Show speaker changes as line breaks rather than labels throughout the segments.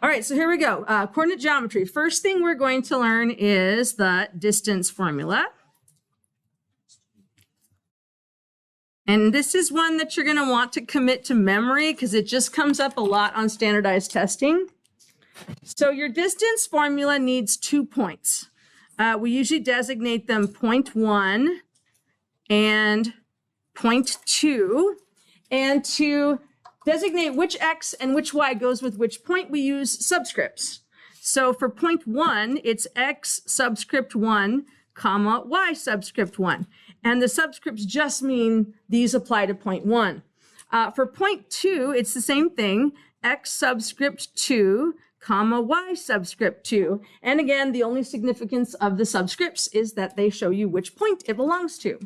All right, so here we go. Coordinate geometry. First thing we're going to learn is the distance formula. And this is one that you're going to want to commit to memory because it just comes up a lot on standardized testing. So your distance formula needs 2 points. We usually designate them point 1 and point 2. And to designate which x and which y goes with which point, we use subscripts. So for point 1, it's x subscript 1, comma, y subscript 1. And the subscripts just mean these apply to point 1. For point 2, it's the same thing, x subscript 2, comma, y subscript 2. And again, the only significance of the subscripts is that they show you which point it belongs to.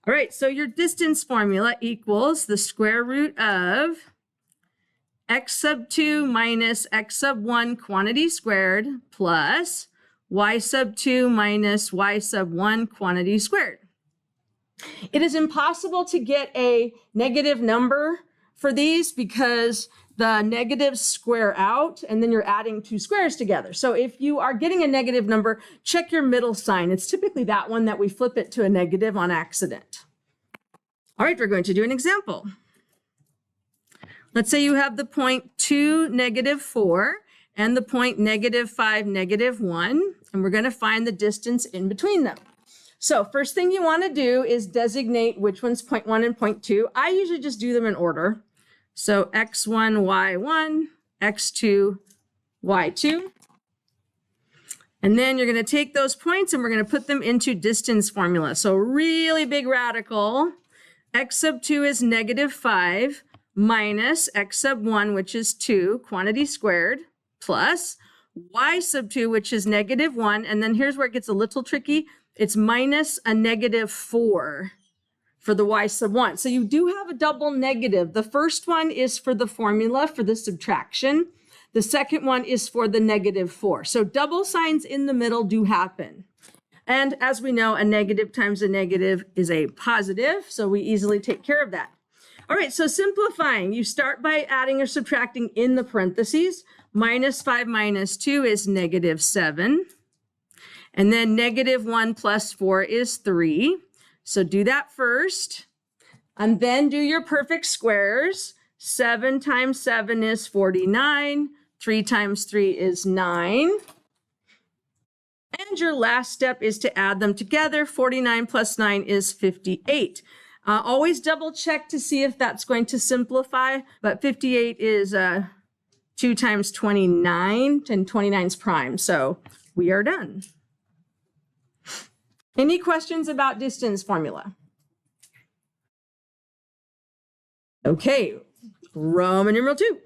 All right, so your distance formula equals the square root of x sub 2 minus x sub 1 quantity squared plus y sub 2 minus y sub 1 quantity squared. It is impossible to get a negative number for these because the negatives square out and then you're adding 2 squares together. So if you are getting a negative number, check your middle sign. It's typically that one that we flip it to a negative on accident. All right, we're going to do an example. Let's say you have the point 2, -4 and the point -5, -1, and we're going to find the distance in between them. So first thing you want to do is designate which one's point 1 and point 2. I usually just do them in order. So x1, y1, x2, y2. And then you're going to take those points and we're going to put them into distance formula. So really big radical. X sub 2 is -5 minus x sub 1, which is 2, quantity squared, plus y sub 2, which is -1. And then here's where it gets a little tricky. It's minus a -4 for the y sub 1. So you do have a double negative. The first one is for the formula for the subtraction. The second one is for the -4. So double signs in the middle do happen. And as we know, a negative times a negative is a positive. So we easily take care of that. All right, so simplifying, you start by adding or subtracting in the parentheses. -5 minus 2 is -7. And then -1 plus 4 is 3. So do that first. And then do your perfect squares. 7 times 7 is 49. 3 times 3 is 9. And your last step is to add them together. 49 plus 9 is 58. Always double check to see if that's going to simplify, but 58 is 2 times 29, and 29 is prime. So we are done. Any questions about distance formula? Okay, Roman numeral 2,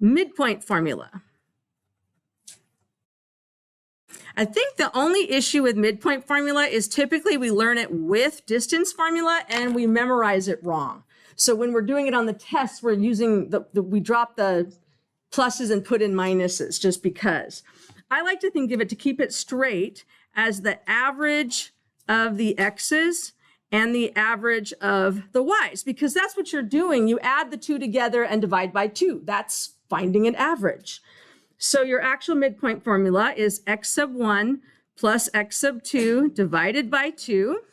midpoint formula. I think the only issue with midpoint formula is typically we learn it with distance formula and we memorize it wrong. So when we're doing it on the test, we're using we drop the pluses and put in minuses just because. I like to think of it, to keep it straight, as the average of the x's and the average of the y's, because that's what you're doing. You add the two together and divide by 2. That's finding an average. So your actual midpoint formula is x sub 1 plus x sub 2 divided by 2.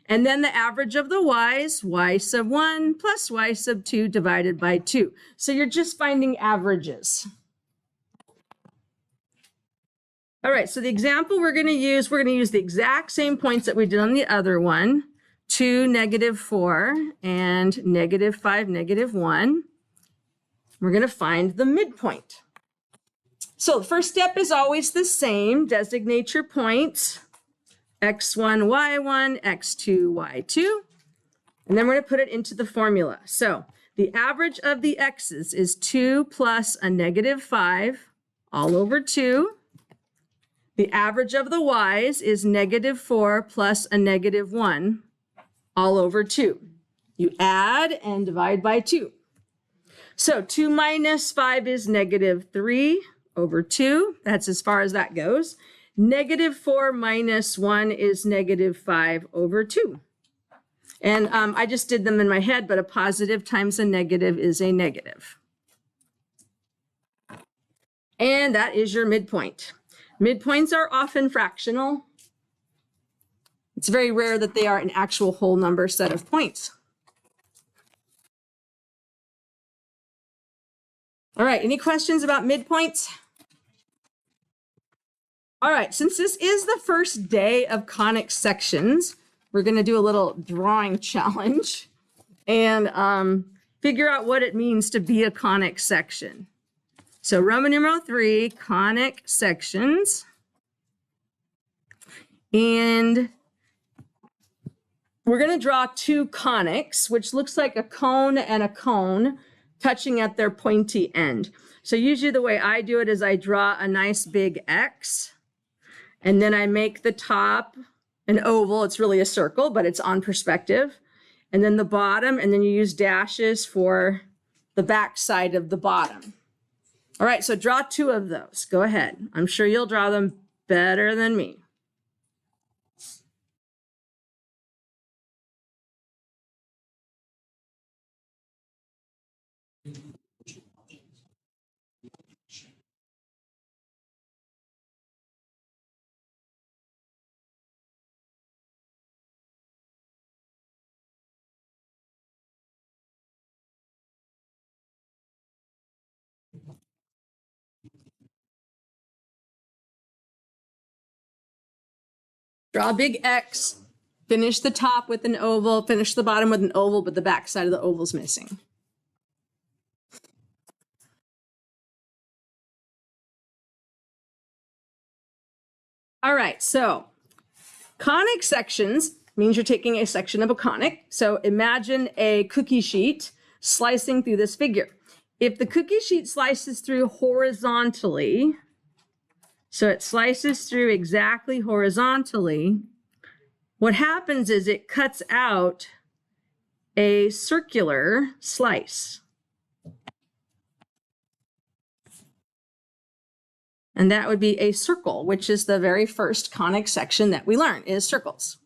And then the average of the y's, y sub 1 plus y sub 2 divided by 2. So you're just finding averages. All right, so the example we're going to use the exact same points that we did on the other one, 2, -4, and -5, -1. We're going to find the midpoint. So the first step is always the same. Designate your points, x1, y1, x2, y2. And then we're going to put it into the formula. So the average of the x's is 2 plus a -5 all over 2. The average of the y's is -4 plus a -1 all over 2. You add and divide by 2. So 2 minus 5 is -3 over 2. That's as far as that goes. -4 minus 1 is -5 over 2. And I just did them in my head, but a positive times a negative is a negative. And that is your midpoint. Midpoints are often fractional. It's very rare that they are an actual whole number set of points. All right, any questions about midpoints? All right, since this is the first day of Conic Sections, we're going to do a little drawing challenge and figure out what it means to be a conic section. So Roman numeral 3, conic sections. And we're going to draw two conics, which looks like a cone and a cone touching at their pointy end. So usually the way I do it is I draw a nice big X, and then I make the top an oval. It's really a circle, but it's on perspective. And then the bottom, and then you use dashes for the back side of the bottom. All right, so draw two of those. Go ahead. I'm sure you'll draw them better than me. Draw a big X, finish the top with an oval, finish the bottom with an oval, but the back side of the oval's missing. All right, so conic sections means you're taking a section of a conic. So imagine a cookie sheet slicing through this figure. If the cookie sheet slices through horizontally, so it slices through exactly horizontally, what happens is it cuts out a circular slice. And that would be a circle, which is the very first conic section that we learn, is circles.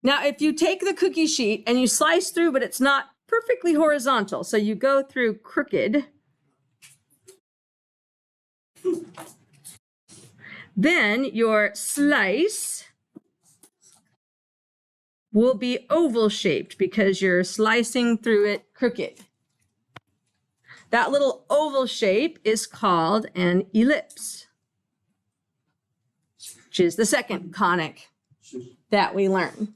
Now, if you take the cookie sheet and you slice through, but it's not perfectly horizontal, so you go through crooked, then your slice will be oval shaped because you're slicing through it crooked. That little oval shape is called an ellipse, which is the second conic that we learn.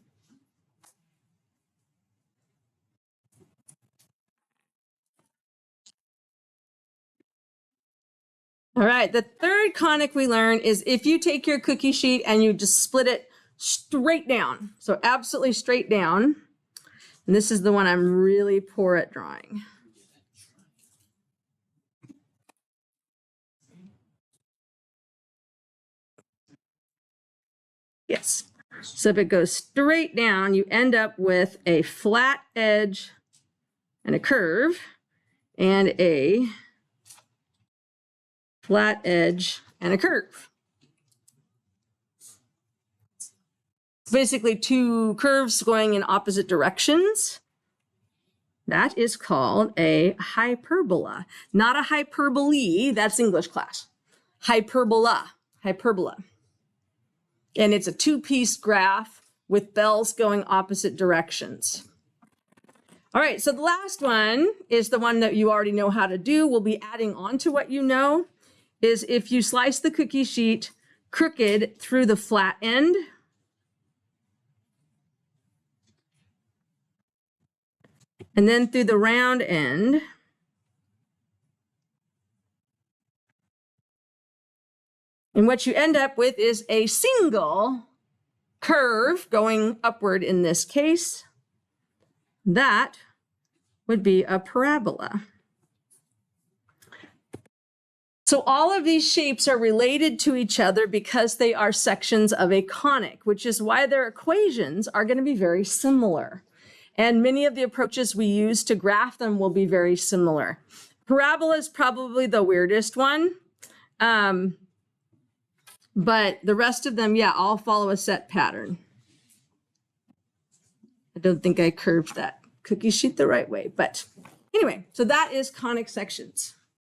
All right, the third conic we learn is if you take your cookie sheet and you just split it straight down, so absolutely straight down, and this is the one I'm really poor at drawing. Yes, so if it goes straight down, you end up with a flat edge and a curve, and a flat edge and a curve. Basically two curves going in opposite directions. That is called a hyperbola, not a hyperbole. That's English class. Hyperbola, hyperbola. And it's a two-piece graph with bells going opposite directions. All right, so the last one is the one that you already know how to do. We'll be adding on to what you know, is if you slice the cookie sheet crooked through the flat end, and then through the round end, and what you end up with is a single curve going upward in this case. That would be a parabola. So all of these shapes are related to each other because they are sections of a conic, which is why their equations are going to be very similar. And many of the approaches we use to graph them will be very similar. Parabola is probably the weirdest one. But the rest of them, yeah, all follow a set pattern. I don't think I curved that cookie sheet the right way. But anyway, so that is conic sections.